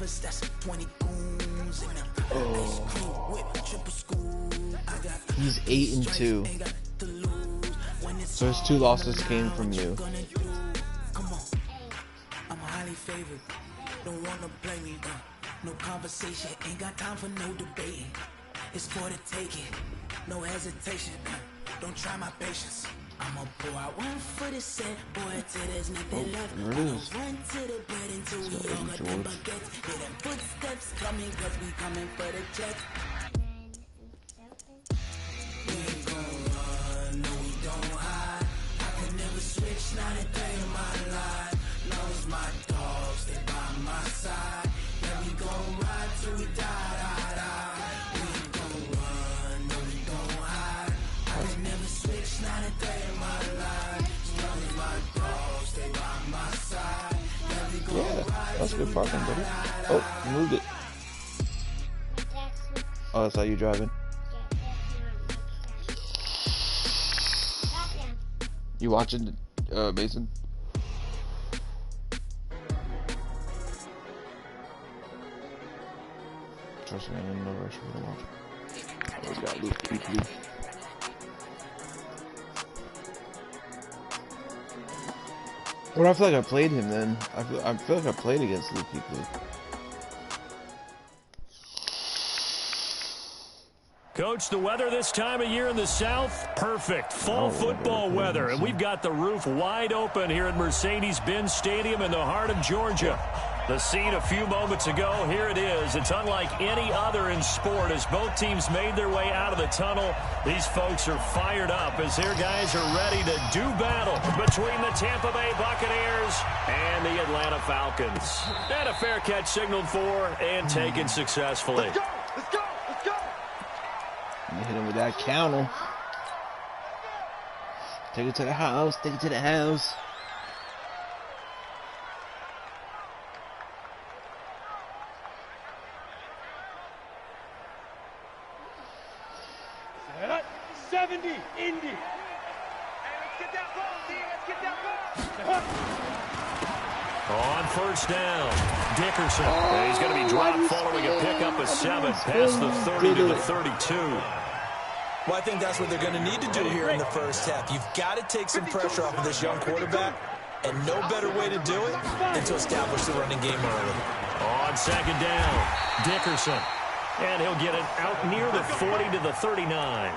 Oh. He's 8-2. So his 2 losses came from you. I'm highly favored. Don't wanna play me. No conversation. Ain't got time for no debating. It's for the taking. No hesitation. Don't try my patience. I'ma pour out one for the set, boy, till there's nothing left. There it is. Run to the bed until we all got them baguettes. Hear them footsteps coming, cause we coming for the check. We ain't gon' run, no we don't hide. I can never switch, not a day in my life. Long as my dogs stay by my side. Yeah, we gon' ride till we die. We ain't gon' run, no we don't hide. I can never switch, not a day in my life. Long as my dogs stay by my side. Yeah, we gon' ride. That's good parking, buddy. Oh, you moved it. Oh, that's how you driving. You watching, Mason? Trust me, I'm in no rush for the watch. Oh, we got Luke Kuechly. Or I feel like I played him then. I feel like I played against Luke Kuechly. Coach, the weather this time of year in the South, perfect. Fall football weather, and we've got the roof wide open here at Mercedes-Benz Stadium in the heart of Georgia. The scene a few moments ago, here it is. It's unlike any other in sport. As both teams made their way out of the tunnel, these folks are fired up as their guys are ready to do battle between the Tampa Bay Buccaneers and the Atlanta Falcons. And a fair catch signaled for and taken successfully. Let's go! Let's go! Let's go! You hit him with that counter. Take it to the house. Take it to the house. Set. 70. Indy. Hey, let's get that ball, D. Let's get that ball. On first down, Dickerson. He's going to be dropped following a pickup of 7 past the 30 to the 32. Well, I think that's what they're going to need to do here in the first half. You've got to take some pressure off of this young quarterback, and no better way to do it than to establish the running game early. On second down, Dickerson. And he'll get it out near the 40 to the 39.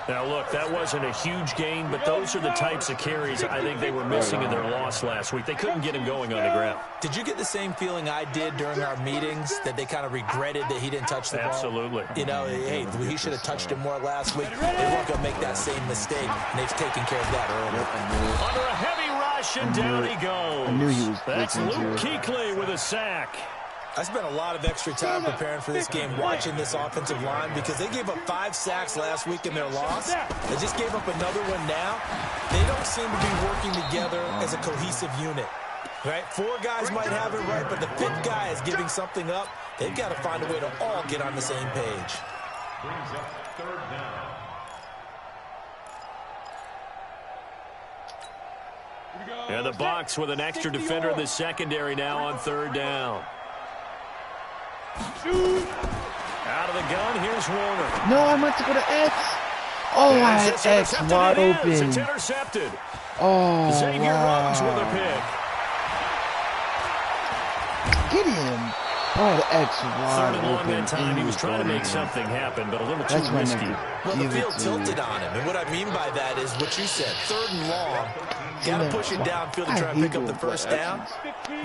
Now, look, that wasn't a huge gain, but those are the types of carries I think they were missing in their loss last week. They couldn't get him going on the ground. Did you get the same feeling I did during our meetings, that they kind of regretted that he didn't touch the ball? Absolutely. You know, hey, he should have touched it more last week. They weren't going to make that same mistake, and they've taken care of that early. Under a heavy rush, and down he goes. I knew he was. That's Luke Kuechly with a sack. I spent a lot of extra time preparing for this game, watching this offensive line, because they gave up 5 sacks last week in their loss. They just gave up another one now. They don't seem to be working together as a cohesive unit. Right? 4 guys might have it right, but the 5th guy is giving something up. They've got to find a way to all get on the same page. Brings up third down. And the Bucs with an extra defender in the secondary now on third down. Out of the gun, here's Warner. No, I meant to go to X. Oh, I had X wide open. It's intercepted. Oh, Xavier Rhodes with a pick. Get him. Oh, the X wide Third and long open. that time. He was trying to make something happen, but a little too risky. Well, the field tilted on him, and what I mean by that is what you said. 3rd and long. Got to push it downfield to try and pick up the first down.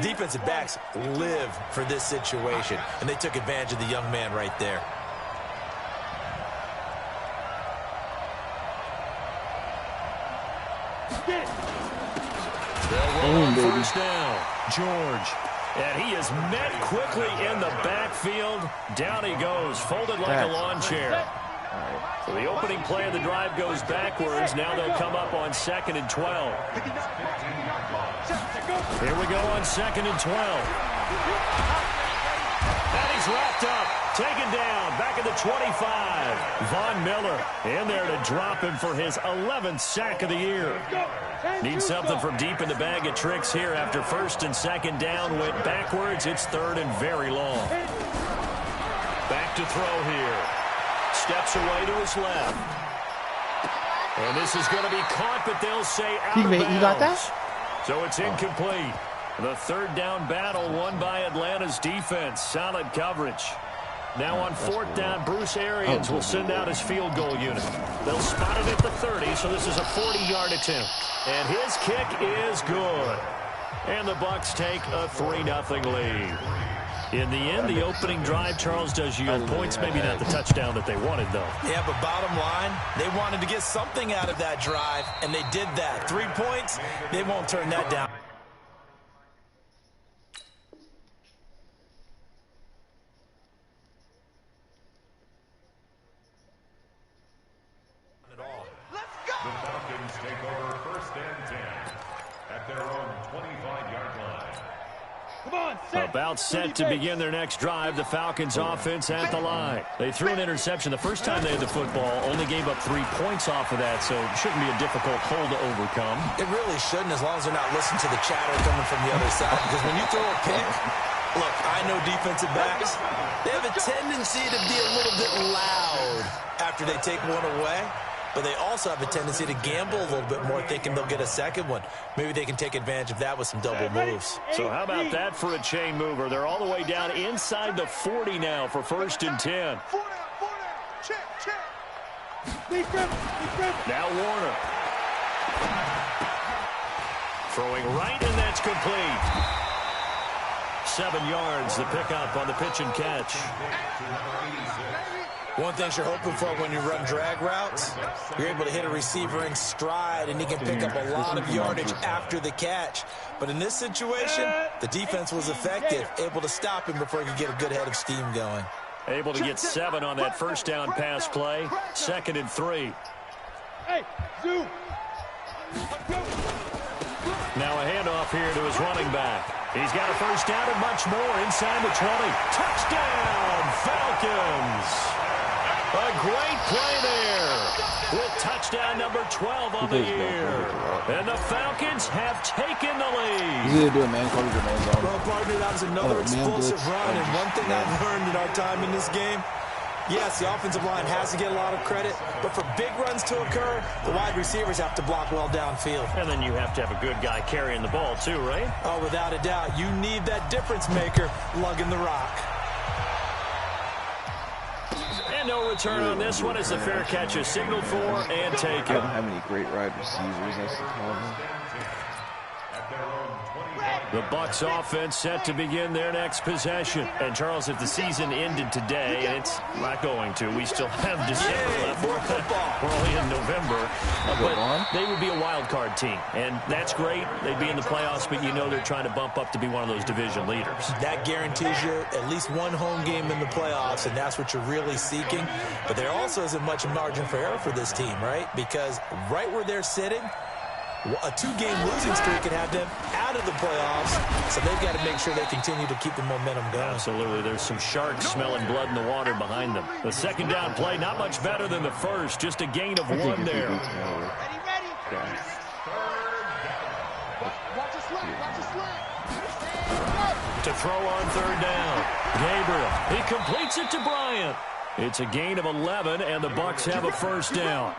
Defensive backs live for this situation, and they took advantage of the young man right there. First down, George. And he is met quickly in the backfield. Down he goes, folded like a lawn chair. So the opening play of the drive goes backwards. Now they'll come up on 2nd and 12. Here we go on 2nd and 12. And he's wrapped up. Taken down, back at the 25. Von Miller in there to drop him for his 11th sack of the year. Needs something from deep in the bag of tricks here after first and second down went backwards. It's third and very long. Back to throw here. Steps away to his left. And this is going to be caught, but they'll say out of bounds. You got that? So it's incomplete. The third down battle won by Atlanta's defense. Solid coverage. Now on fourth down, Bruce Arians will send out his field goal unit. They'll spot it at the 30, so this is a 40-yard attempt. And his kick is good. And the Bucs take a 3-0 lead. In the end, the opening drive, Charles, does yield points. Maybe not the touchdown that they wanted, though. Yeah, but bottom line, they wanted to get something out of that drive, and they did that. 3 points, they won't turn that down. The Falcons take over first and 10 at their own 25-yard line. Come on, set. About set to begin their next drive, the Falcons offense at the line. They threw an interception the first time they had the football, only gave up 3 points off of that, so it shouldn't be a difficult hole to overcome. It really shouldn't, as long as they're not listening to the chatter coming from the other side, because when you throw a pick, look, I know defensive backs, they have a tendency to be a little bit loud after they take one away. But they also have a tendency to gamble a little bit more, thinking they'll get a second one. Maybe they can take advantage of that with some double moves. So how about that for a chain mover? They're all the way down inside the 40 now for first and 10. 4 down. Check. Now Warner. Throwing right, and that's complete. 7 yards, the pickup on the pitch and catch. One thing you're hoping for when you run drag routes, you're able to hit a receiver in stride, and he can pick up a lot of yardage after the catch. But in this situation, the defense was effective, able to stop him before he could get a good head of steam going. Able to get 7 on that first down pass play. 2nd and 3. Hey, Zoo. Now a handoff here to his running back. He's got a first down and much more inside the 20. Touchdown, Falcons! A great play there with touchdown number 12 on the year. And the Falcons have taken the lead. He's going to do a man coverage or man zone. Well, partner, that was another explosive run. And one thing I've learned in our time in this game, yes, the offensive line has to get a lot of credit, but for big runs to occur, the wide receivers have to block well downfield. And then you have to have a good guy carrying the ball too, right? Oh, without a doubt. You need that difference maker lugging the rock. And no return on this one as the fair catch is signaled for and taken. I don't have any great wide receivers. That's the problem. The Bucs offense set to begin their next possession. And, Charles, if the season ended today, and it's not going to, we still have December left. More football. We're only in November. But they would be a wild card team. And that's great. They'd be in the playoffs, but you know they're trying to bump up to be one of those division leaders. That guarantees you at least one home game in the playoffs, and that's what you're really seeking. But there also isn't much margin for error for this team, right? Because right where they're sitting, a 2-game losing streak can have them out of the playoffs, so they've got to make sure they continue to keep the momentum going. Absolutely. There's some sharks smelling blood in the water behind them. The second down play, not much better than the first, just a gain of 1 there. Ready. Watch the slant. To throw on third down. Gabriel, he completes it to Bryant. It's a gain of 11, and the Bucs have a first down.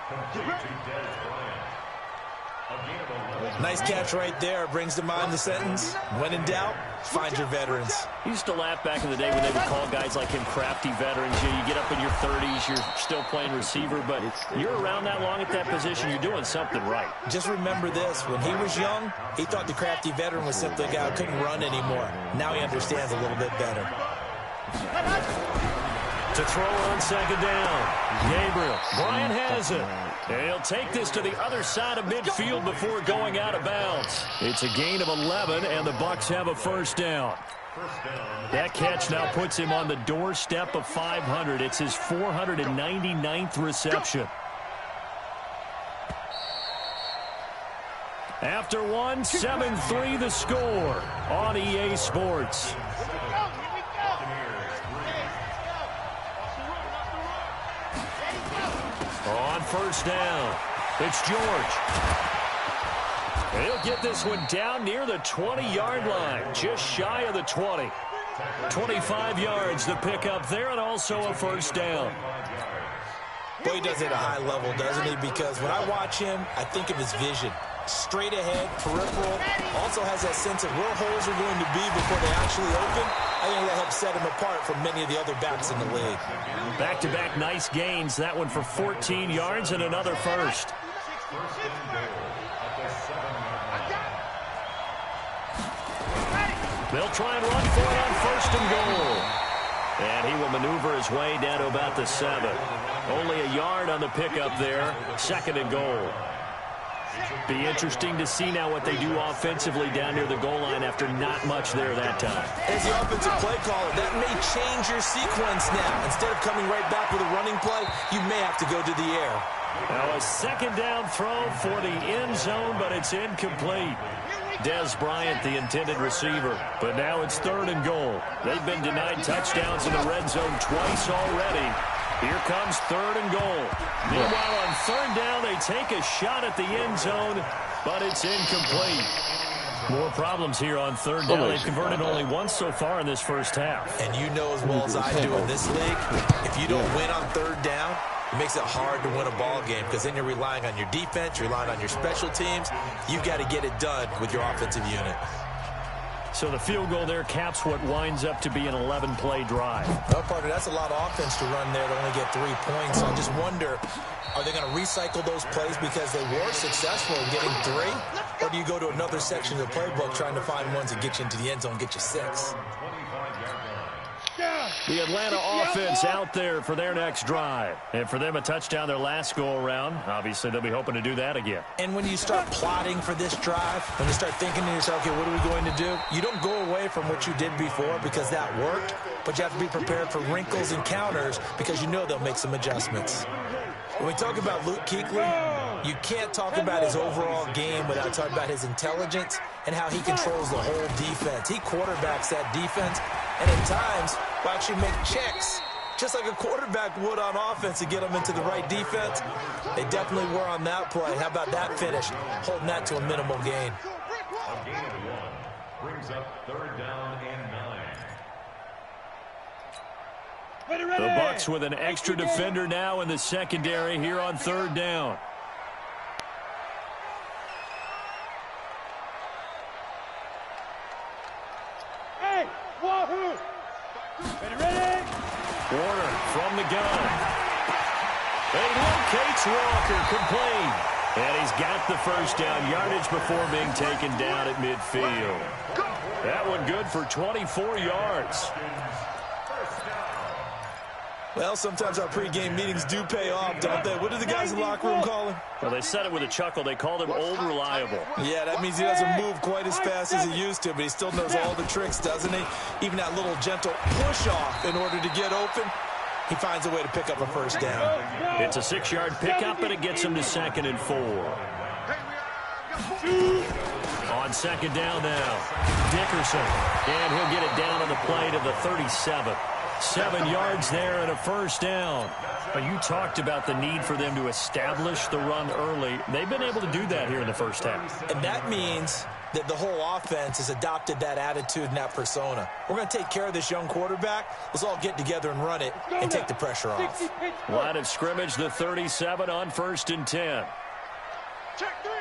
Nice catch right there. Brings to mind the sentence, when in doubt, find your veterans. You used to laugh back in the day when they would call guys like him crafty veterans. You get up in your 30s, you're still playing receiver, but you're around that long at that position, you're doing something right. Just remember this. When he was young, he thought the crafty veteran was simply a guy who couldn't run anymore. Now he understands a little bit better. To throw on second down. Gabriel. Bryant has it. And he'll take this to the other side of midfield before going out of bounds. It's a gain of 11, and the Bucs have a first down. That catch now puts him on the doorstep of 500. It's his 499th reception. After one, 7-3 the score on EA Sports. On first down, it's George. He'll get this one down near the 20-yard line, just shy of the 20. 25 yards the pickup there, and also a first down. Boy, he does it at a high level, doesn't he? Because when I watch him, I think of his vision. Straight ahead, peripheral. Also has that sense of where holes are going to be before they actually open. I think that helps set him apart from many of the other backs in the league. Back-to-back nice gains. That one for 14 yards and another first. They'll try and run for it on first and goal. And he will maneuver his way down to about the 7. Only a yard on the pickup there. Second and goal. Be interesting to see now what they do offensively down near the goal line after not much there that time. As the offensive play caller, that may change your sequence now. Instead of coming right back with a running play, you may have to go to the air. Now a second down throw for the end zone, but it's incomplete. Des Bryant, the intended receiver. But now it's third and goal. They've been denied touchdowns in the red zone twice already. Here comes third and goal. Meanwhile, on third down, they take a shot at the end zone, but it's incomplete. More problems here on third down. They've converted only once so far in this first half. And you know as well as I do in this league, if you don't win on third down, it makes it hard to win a ball game because then you're relying on your defense, you're relying on your special teams. You've got to get it done with your offensive unit. So the field goal there caps what winds up to be an 11-play drive. Well, partner, that's a lot of offense to run there to only get 3 points. So I just wonder, are they going to recycle those plays because they were successful in getting 3? Or do you go to another section of the playbook trying to find ones that get you into the end zone and get you 6? The Atlanta offense out there for their next drive. And for them, a touchdown their last go-around. Obviously, they'll be hoping to do that again. And when you start plotting for this drive, when you start thinking to yourself, okay, what are we going to do? You don't go away from what you did before because that worked, but you have to be prepared for wrinkles and counters because you know they'll make some adjustments. When we talk about Luke Kuechly, you can't talk about his overall game without talking about his intelligence and how he controls the whole defense. He quarterbacks that defense, and at times will actually make checks, just like a quarterback would on offense to get them into the right defense. They definitely were on that play. How about that finish? Holding that to a minimal gain. A gain of 1 brings up third down and 9. The Bucs with an extra defender now in the secondary here on third down. Hey, wahoo! Ready? Warner from the gun. And locates Walker complete. And he's got the first down yardage before being taken down at midfield. That one good for 24 yards. Well, sometimes our pregame meetings do pay off, don't they? What do the guys in the locker room call him? Well, they said it with a chuckle. They called him Old Reliable. Yeah, that means he doesn't move quite as fast as he used to, but he still knows all the tricks, doesn't he? Even that little gentle push-off in order to get open, he finds a way to pick up a first down. It's a 6-yard pickup, and it gets him to 2nd and 4. On second down now, Dickerson. And he'll get it down on the play to the 37. 7 yards there and a first down. But you talked about the need for them to establish the run early. They've been able to do that here in the first half. And that means that the whole offense has adopted that attitude and that persona. We're going to take care of this young quarterback. Let's all get together and run it and take the pressure off. Line of scrimmage, the 37 on 1st and 10. Check three.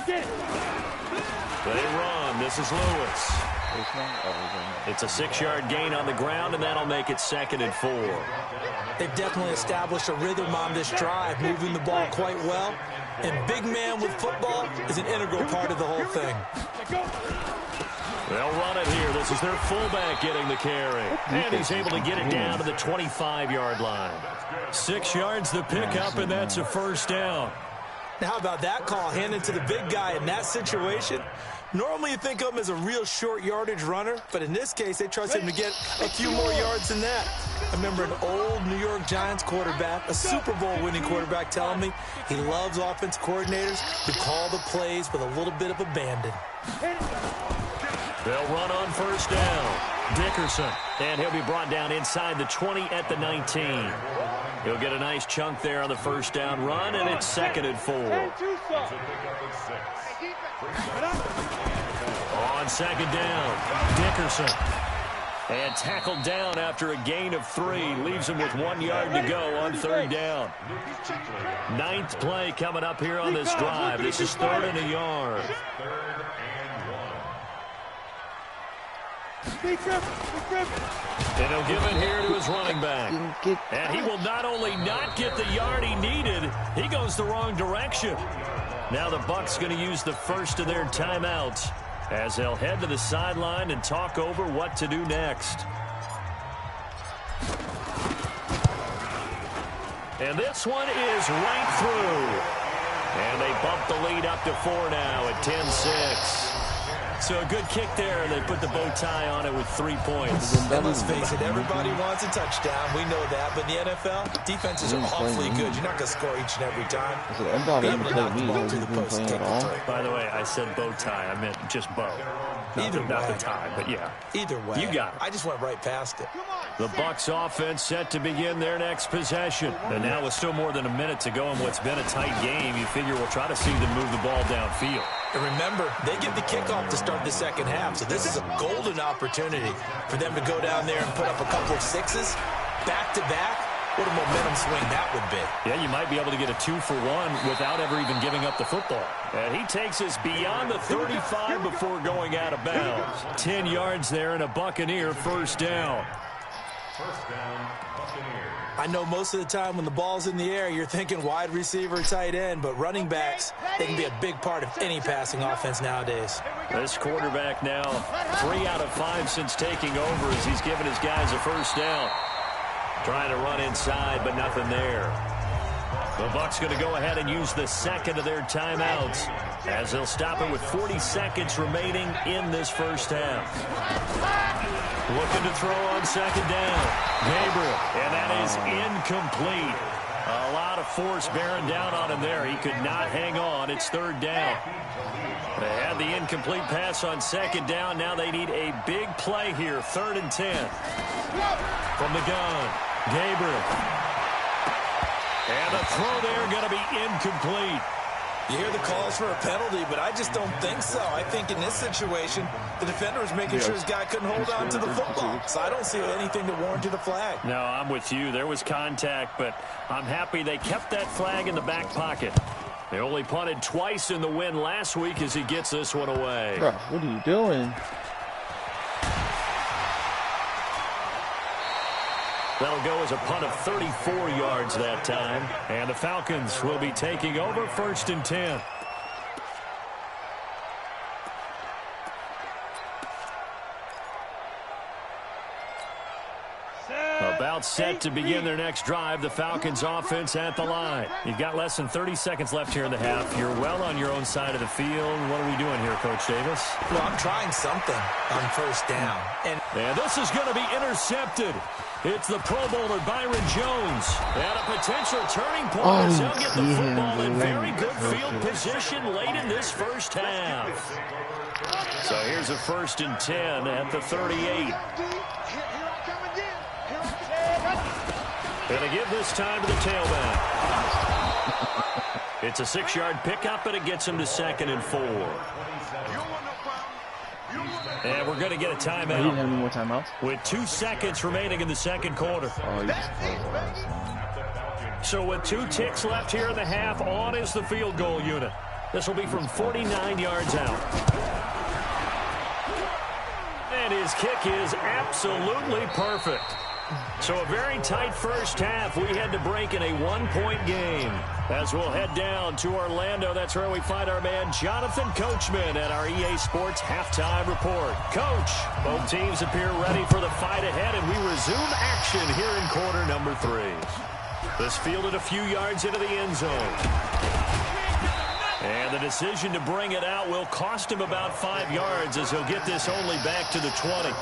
They run. This is Lewis. It's a 6-yard gain on the ground, and that'll make it 2nd and 4. They've definitely established a rhythm on this drive, moving the ball quite well. And big man with football is an integral part of the whole thing. They'll run it here. This is their fullback getting the carry. And he's able to get it down to the 25-yard line. 6 yards the pickup, and that's a first down. Now, how about that call handed to the big guy in that situation? Normally you think of him as a real short yardage runner, but in this case they trust him to get a few more yards than that. I remember an old New York Giants quarterback, a Super Bowl winning quarterback, telling me he loves offense coordinators who call the plays with a little bit of abandon. They'll run on first down. Dickerson, and he'll be brought down inside the 20 at the 19. He'll get a nice chunk there on the first down run, and it's 2nd and 4. On 2nd down, Dickerson. And tackled down after a gain of 3. Leaves him with 1 yard to go on 3rd down. 9th play coming up here on this drive. This is 3rd and a yard. And he'll give it here to his running back. And he will not only not get the yard he needed, he goes the wrong direction. Now the Bucs going to use the first of their timeouts as they'll head to the sideline and talk over what to do next. And this one is right through. And they bump the lead up to 4 now at 10-6. So a good kick there, and they put the bow tie on it with 3 points. And let's face it, everybody wants a touchdown. We know that. But in the NFL, defenses are awfully good. You're not going to score each and every time. By the way, I said bow tie. I meant just bow. Not the tie, but yeah. Either way. You got it. I just went right past it. The Bucs offense set to begin their next possession. And now with still more than a minute to go in what's been a tight game, you figure we'll try to see them move the ball downfield. And remember, they get the kickoff to start the second half, so this is a golden opportunity for them to go down there and put up a couple of sixes back-to-back. What a momentum swing that would be. Yeah, you might be able to get a 2-for-1 without ever even giving up the football. And he takes us beyond the 35 before going out of bounds. 10 yards there and a Buccaneer first down. First down, Buccaneers. I know most of the time when the ball's in the air, you're thinking wide receiver, tight end, but running backs, they can be a big part of any passing offense nowadays. This quarterback now 3 out of 5 since taking over as he's given his guys a first down. Trying to run inside, but nothing there. The Bucs going to go ahead and use the second of their timeouts as they'll stop it with 40 seconds remaining in this first half. Looking to throw on second down. Gabriel, and that is incomplete. A lot of force bearing down on him there. He could not hang on. It's 3rd down. They had the incomplete pass on second down. Now they need a big play here. 3rd and 10. From the gun, Gabriel. And the throw there going to be incomplete. You hear the calls for a penalty, but I just don't think so. I think in this situation, the defender was making sure his guy couldn't hold on to the football. So I don't see anything to warrant the flag. No, I'm with you. There was contact, but I'm happy they kept that flag in the back pocket. They only punted twice in the win last week as he gets this one away. Bro, what are you doing? That'll go as a punt of 34 yards that time. And the Falcons will be taking over 1st and 10. About set to begin their next drive. The Falcons offense at the line. You've got less than 30 seconds left here in the half. You're well on your own side of the field. What are we doing here, Coach Davis? Well, I'm trying something on first down. And this is going to be intercepted. It's the Pro Bowler Byron Jones. And a potential turning point as he'll get the football in very good field position late in this first half. So here's a 1st and 10 at the 38. Going to give this time to the tailback. It's a 6-yard pickup, and it gets him to 2nd and 4. And we're going to get a timeout. You didn't have any more timeouts? With 2 seconds remaining in the second quarter. Oh, you just closed the last. So with 2 ticks left here in the half, on is the field goal unit. This will be from 49 yards out. And his kick is absolutely perfect. So a very tight first half. We had to break in a 1-point game. As we'll head down to Orlando, that's where we find our man Jonathan Coachman at our EA Sports Halftime Report. Coach, both teams appear ready for the fight ahead, and we resume action here in quarter number 3. This fielded a few yards into the end zone. And the decision to bring it out will cost him about 5 yards as he'll get this only back to the 20.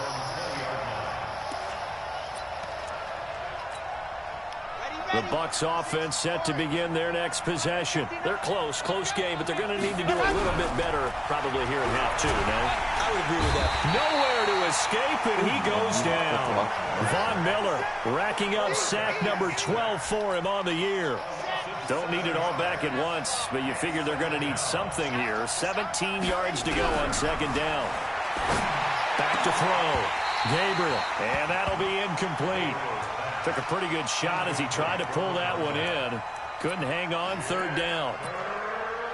The Bucs offense set to begin their next possession. They're close game, but they're going to need to do a little bit better probably here in half 2, no? I would agree with that. Nowhere to escape, and he goes down. Von Miller racking up sack number 12 for him on the year. Don't need it all back at once, but you figure they're going to need something here. 17 yards to go on second down. Back to throw. Gabriel, and that'll be incomplete. Took a pretty good shot as he tried to pull that one in. Couldn't hang on third down.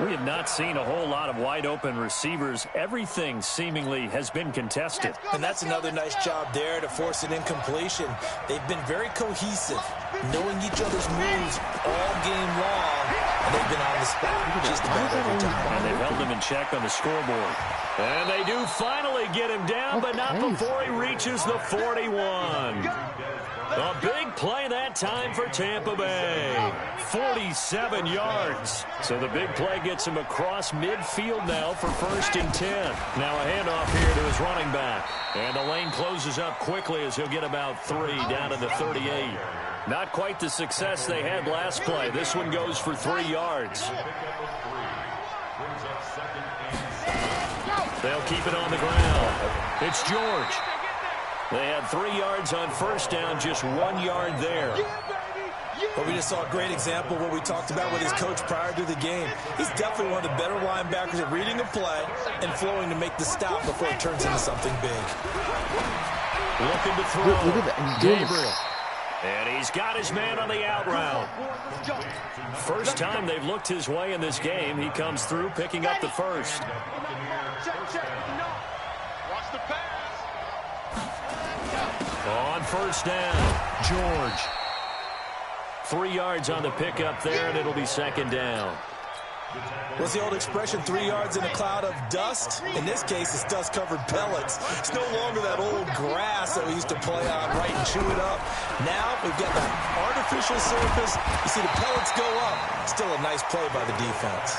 We have not seen a whole lot of wide-open receivers. Everything seemingly has been contested. And that's another nice job there to force an incompletion. They've been very cohesive, knowing each other's moves all game long, and they've been on the spot just about every time. And they've held him in check on the scoreboard. And they do finally get him down, but not before he reaches the 41. A big play that time for Tampa Bay. 47 yards. So the big play gets him across midfield now for 1st and 10. Now a handoff here to his running back. And the lane closes up quickly as he'll get about 3 down to the 38. Not quite the success they had last play. This one goes for 3 yards. They'll keep it on the ground. It's George. They had 3 yards on first down, just 1 yard there. But we just saw a great example of what we talked about with his coach prior to the game. He's definitely one of the better linebackers at reading a play and flowing to make the stop before it turns into something big. Looking to throw. Look at that. He's doing Gabriel. And he's got his man on the out route. First time they've looked his way in this game. He comes through picking up the first. Watch the pass. On first down, George. 3 yards on the pickup there, and it'll be second down. What's the old expression, 3 yards in a cloud of dust? In this case, it's dust-covered pellets. It's no longer that old grass that we used to play on, right, and chew it up. Now we've got the artificial surface. You see the pellets go up. Still a nice play by the defense.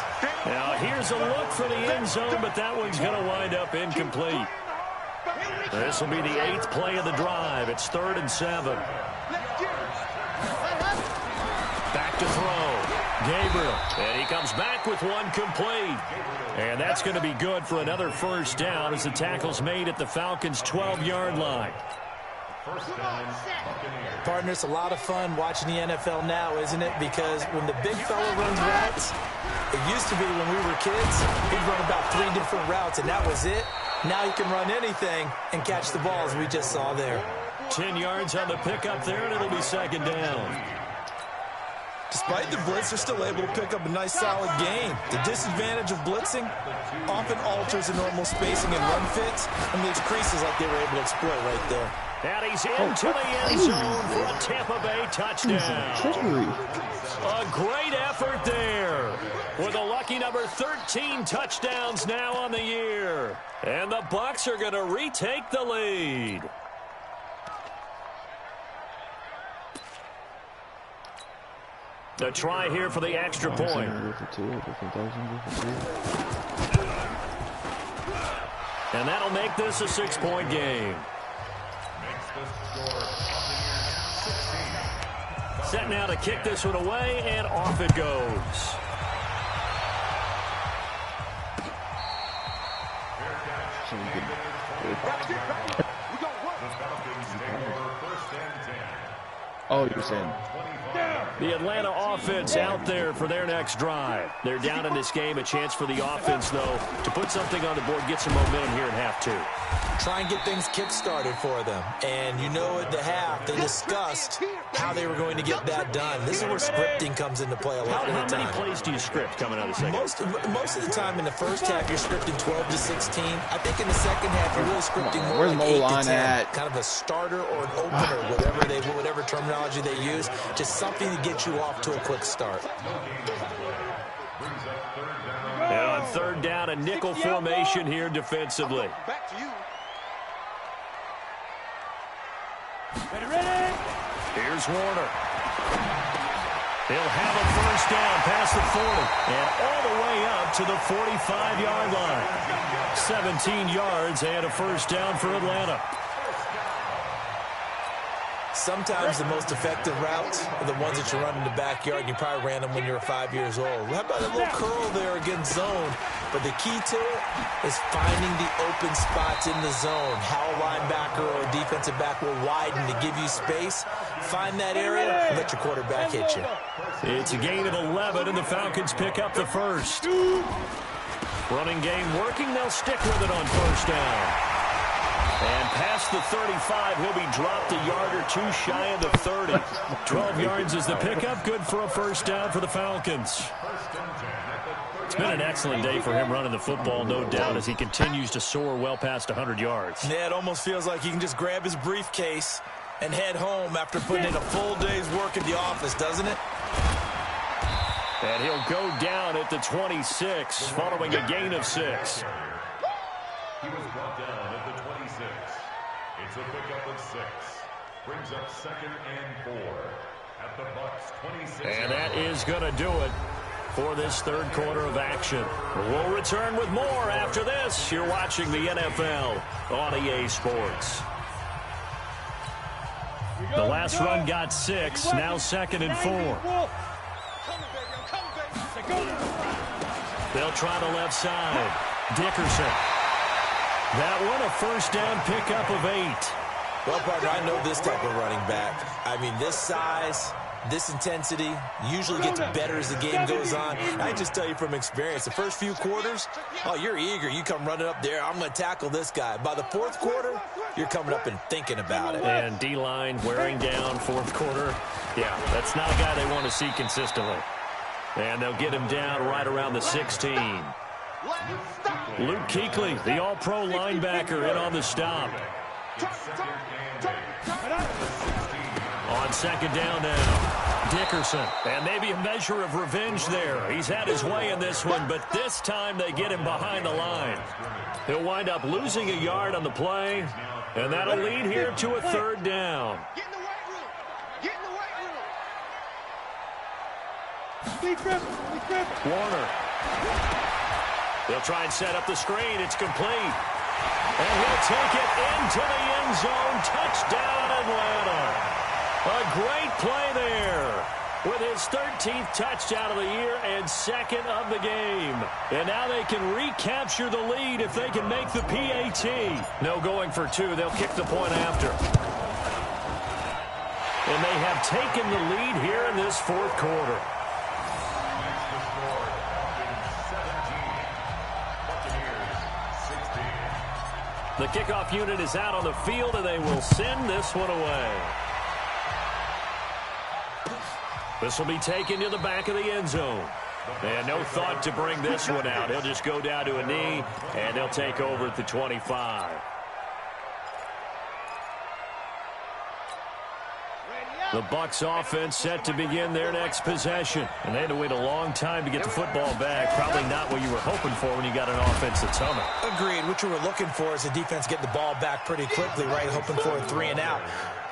Now here's a look for the end zone, but that one's going to wind up incomplete. This will be the 8th play of the drive. It's 3rd and 7. Back to throw. Gabriel. And he comes back with one complete. And that's going to be good for another first down as the tackle's made at the Falcons' 12-yard line. Partner, it's a lot of fun watching the NFL now, isn't it? Because when the big fella runs routes, it used to be when we were kids, he'd run about 3 different routes, and that was it. Now he can run anything and catch the ball, as we just saw there. 10 yards on the pickup there, and it'll be second down. Despite the blitz, they're still able to pick up a nice, solid gain. The disadvantage of blitzing often alters the normal spacing and run fits and leaves creases like they were able to exploit right there. And he's into the end zone for a Tampa Bay touchdown. A great effort there with a lucky number 13 touchdowns now on the year. And the Bucs are going to retake the lead. A try here for the extra point. And that'll make this a 6-point game. Set now to kick this one away, and off it goes. Oh, you're saying. The Atlanta offense out there for their next drive. They're down in this game. A chance for the offense, though, to put something on the board, get some momentum here in half 2. Try and get things kick-started for them. And you know at the half, they discussed how they were going to get that done. This is where scripting comes into play a lot of the time. How many plays do you script coming out of the second? Most of the time in the first half, you're scripting 12 to 16. I think in the second half, you're really scripting more Where's like 8 O-line to 10. at? Kind of a starter or an opener, whatever terminology they use. Just something to get you off to a quick start. And on third down, a nickel formation here defensively. Back to you. Here's Warner. He'll have a first down past the 40 and all the way up to the 45-yard line. 17 yards and a first down for Atlanta. Sometimes the most effective routes are the ones that you run in the backyard, and you probably ran them when you were 5 years old. How about a little curl there against zone? But the key to it is finding the open spots in the zone. How a linebacker or a defensive back will widen to give you space. Find that area and let your quarterback hit you. It's a gain of 11, and the Falcons pick up the first. Running game working. They'll stick with it on first down. And past the 35, he'll be dropped a yard or two shy of the 30. 12 yards is the pickup. Good for a first down for the Falcons. It's been an excellent day for him running the football, no doubt, as he continues to soar well past 100 yards. Yeah, it almost feels like he can just grab his briefcase and head home after putting in a full day's work at the office, doesn't it? And he'll go down at the 26, following a gain of 6. He was brought down at the 26. It's a pickup of 6. Brings up 2nd and 4 at the Bucs 26. And that is going to do it for this third quarter of action. We'll return with more after this. You're watching the NFL on EA Sports. The last run got 6, now 2nd and 4. They'll try the left side. Dickerson. That one, a first down pickup of 8. Well, partner, I know this type of running back. I mean, this size, this intensity usually gets better as the game goes on. I just tell you from experience, the first few quarters, oh, you're eager. You come running up there, I'm going to tackle this guy. By the fourth quarter, you're coming up and thinking about it. And D-line wearing down fourth quarter. Yeah, that's not a guy they want to see consistently. And they'll get him down right around the 16. Luke Kuechly, the all-pro linebacker, in on the stop. On second down now, Dickerson. And maybe a measure of revenge there. He's had his way in this one, but this time they get him behind the line. He'll wind up losing a yard on the play, and that'll lead here to a third down. Get in the weight room. Get in the weight room. Be crippled. Warner. They'll try and set up the screen. It's complete. And he'll take it into the end zone. Touchdown, Atlanta. A great play there with his 13th touchdown of the year and 2nd of the game. And now they can recapture the lead if they can make the PAT. No going for 2. They'll kick the point after. And they have taken the lead here in this fourth quarter. The kickoff unit is out on the field, and they will send this one away. This will be taken to the back of the end zone. And no thought to bring this one out. He'll just go down to a knee, and they'll take over at the 25. The Bucs offense set to begin their next possession. And they had to wait a long time to get the football back. Probably not what you were hoping for when you got an offense that's humming. Agreed. What you were looking for is the defense getting the ball back pretty quickly, right? Hoping for a 3 and out.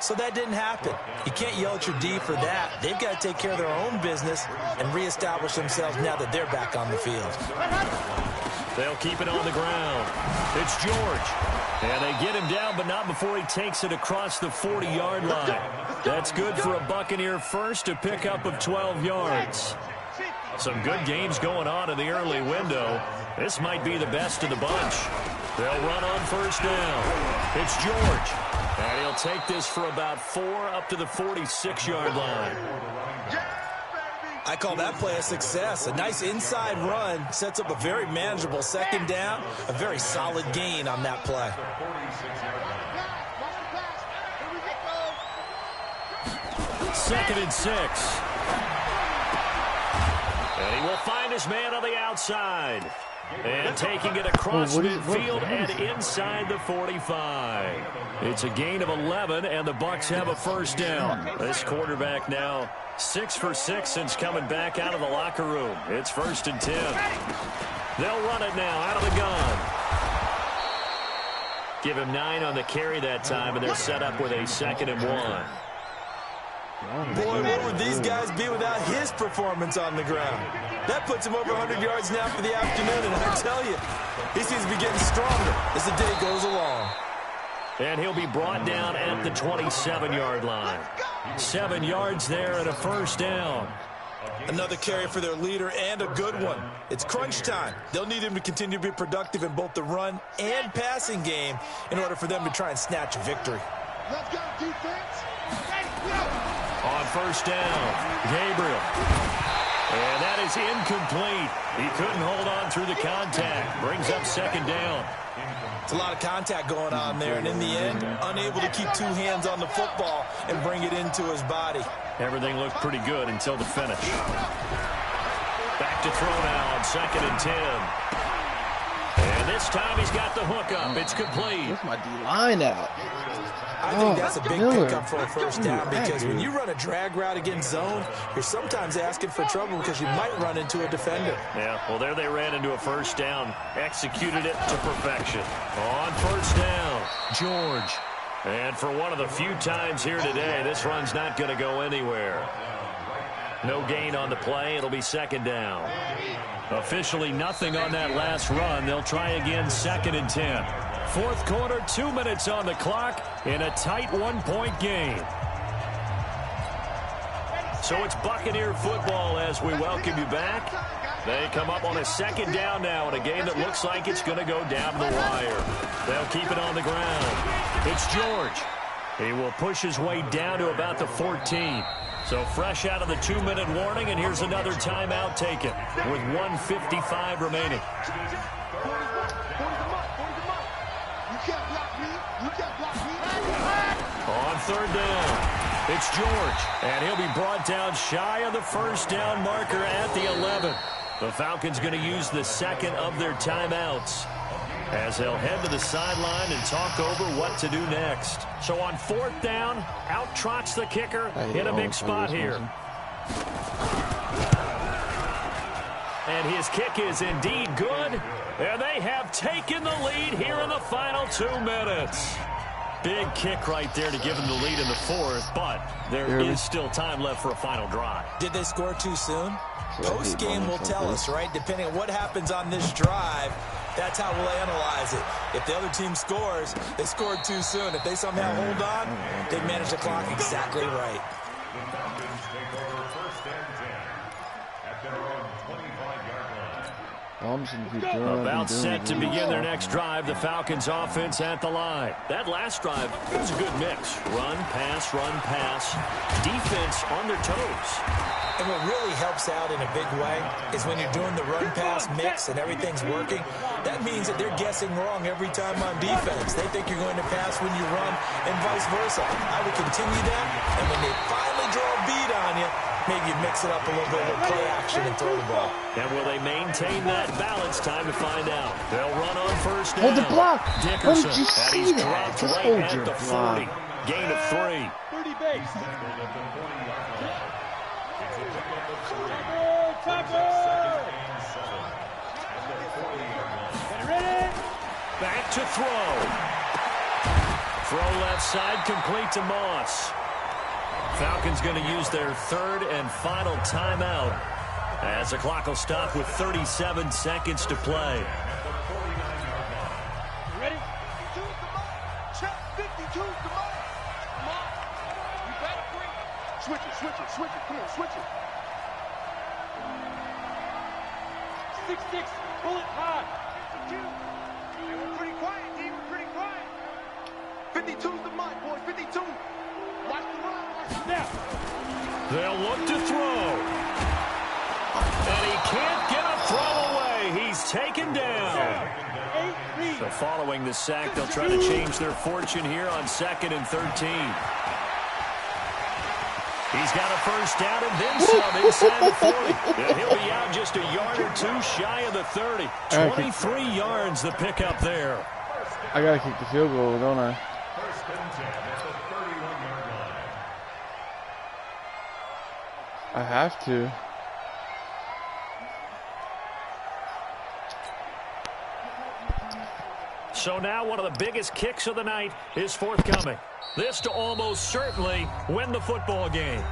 So that didn't happen. You can't yell at your D for that. They've got to take care of their own business and reestablish themselves now that they're back on the field. They'll keep it on the ground. It's George. And they get him down, but not before he takes it across the 40-yard line. That's good for a Buccaneer first, a pickup of 12 yards. Some good games going on in the early window. This might be the best of the bunch. They'll run on first down. It's George. And he'll take this for about 4 up to the 46-yard line. I call that play a success. A nice inside run sets up a very manageable second down. A very solid gain on that play. Second and 6. And he will find his man on the outside. And taking it across midfield and inside the 45. It's a gain of 11, and the Bucs have a first down. This quarterback now 6 for 6 since coming back out of the locker room. It's 1st and 10. They'll run it now out of the gun. Give him 9 on the carry that time, and they're set up with a 2nd and 1. Boy, what would these guys be without his performance on the ground? That puts him over 100 yards now for the afternoon, and I tell you, he seems to be getting stronger as the day goes along. And he'll be brought down at the 27-yard line. 7 yards there and a first down. Another carry for their leader and a good one. It's crunch time. They'll need him to continue to be productive in both the run and passing game in order for them to try and snatch a victory. Let's go, defense. On first down, Gabriel. And that is incomplete. He couldn't hold on through the contact. Brings up second down. It's a lot of contact going on there, and in the end, unable to keep two hands on the football and bring it into his body. Everything looked pretty good until the finish. Back to throw now on 2nd and 10. And this time he's got the hook up. It's complete. Where's my D-line out? I think that's a big pickup for a first down because when you run a drag route against zone, you're sometimes asking for trouble because you might run into a defender. Yeah, well, there they ran into a first down. Executed it to perfection. On first down, George. And for one of the few times here today, this run's not going to go anywhere. No gain on the play. It'll be second down. Officially nothing on that last run. They'll try again 2nd and 10. Fourth quarter, 2 minutes on the clock in a tight 1-point game. So it's Buccaneer football as we welcome you back. They come up on a second down now in a game that looks like it's going to go down to the wire. They'll keep it on the ground. It's George. He will push his way down to about the 14. So fresh out of the 2-minute warning, and here's another timeout taken with 1:55 remaining. On third down, it's George, and he'll be brought down shy of the first down marker at the 11. The Falcons going to use the second of their timeouts as they'll head to the sideline and talk over what to do next. So on fourth down, out trots the kicker in a big spot here. And his kick is indeed good. And they have taken the lead here in the final 2 minutes. Big kick right there to give them the lead in the fourth, but there is still time left for a final drive. Did they score too soon? Post-game will tell us, right? Depending on what happens on this drive, that's how we'll analyze it. If the other team scores, they scored too soon. If they somehow hold on, they manage the clock exactly right. The Falcons take over 1st and 10 at their own 25-yard line. About set to begin their next drive, the Falcons offense at the line. That last drive, it was a good mix. Run, pass, defense on their toes. And what really helps out in a big way is when you're doing the run-pass mix and everything's working, that means that they're guessing wrong every time on defense. They think you're going to pass when you run and vice versa. I would continue that, and when they finally draw a beat on you, maybe you mix it up a little bit with play action and throw the ball. And will they maintain that balance? Time to find out. They'll run on first down. Hold the block. Dickerson, How did you and see he's that? dropped Just right hold at your the 40. block. Gain of 3. 30 base. Back to throw. Throw left side, complete to Moss. Falcons going to use their third and final timeout as the clock will stop with 37 seconds to play. Ready? 52's the mark. Check. 52's the mark. Come on. You better bring it. Switch it. Come on, switch it. 6-6. Pull it hard. 52. Hey, we're pretty quiet, D. We're pretty quiet. 52's the mark, boys. 52. Watch the run. Now. They'll look to throw. And he can't get a throw away. He's taken down. So following the sack, they'll try to change their fortune here on 2nd and 13. He's got a first down and then some inside the 40. And he'll be out just a yard or two shy of the 30. 23 yards the pickup there. I gotta kick the field goal, don't I? 1st and 10 at the 31-yard line. I have to. So now one of the biggest kicks of the night is forthcoming. This to almost certainly win the football game.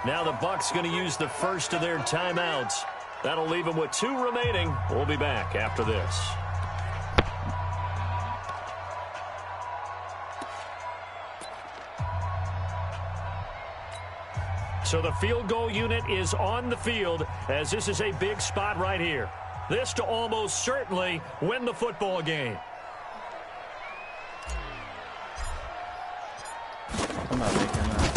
Now the Bucs going to use the first of their timeouts. That'll leave them with 2 remaining. We'll be back after this. So the field goal unit is on the field as this is a big spot right here. This to almost certainly win the football game. I'm not making that.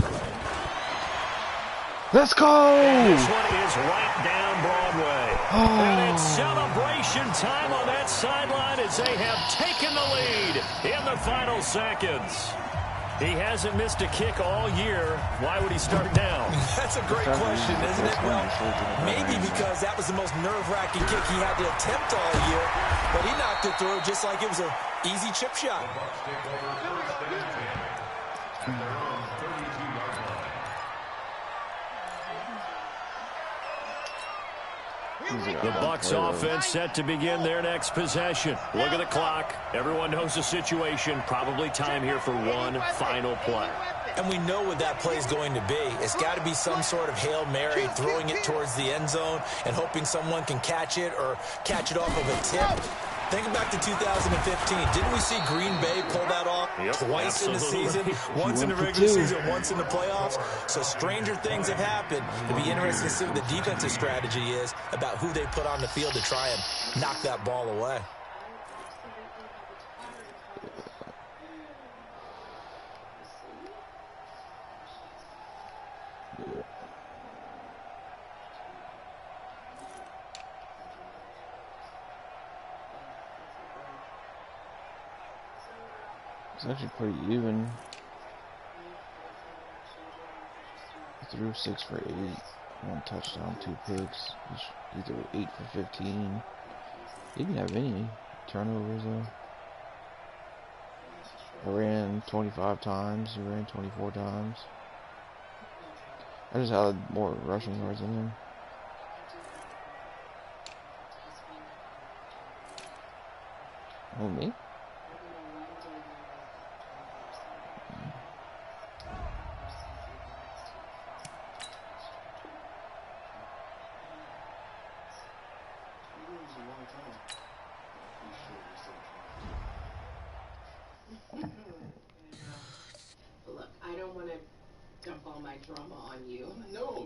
Let's go! And this one is right down Broadway. And it's celebration time on that sideline as they have taken the lead in the final seconds. He hasn't missed a kick all year. Why would he start now? That's a great question, isn't it? Well, maybe because that was the most nerve-wracking kick he had to attempt all year, but he knocked it through just like it was an easy chip shot. The Bucs offense set to begin their next possession. Look at the clock. Everyone knows the situation. Probably time here for one final play. And we know what that play is going to be. It's got to be some sort of Hail Mary, throwing it towards the end zone and hoping someone can catch it or catch it off of a tip. Think back to 2015. Didn't we see Green Bay pull that off twice in the season? Once in the regular season, once in the playoffs. So stranger things have happened. It'll be interesting to see what the defensive strategy is about who they put on the field to try and knock that ball away. It's actually pretty even. He threw 6 for 8, 1 touchdown, 2 picks. He threw 8 for 15. He didn't have any turnovers though. I ran 25 times. He ran 24 times. I just had more rushing yards than him. Oh, me? Look, I don't want to dump all my drama on you. No,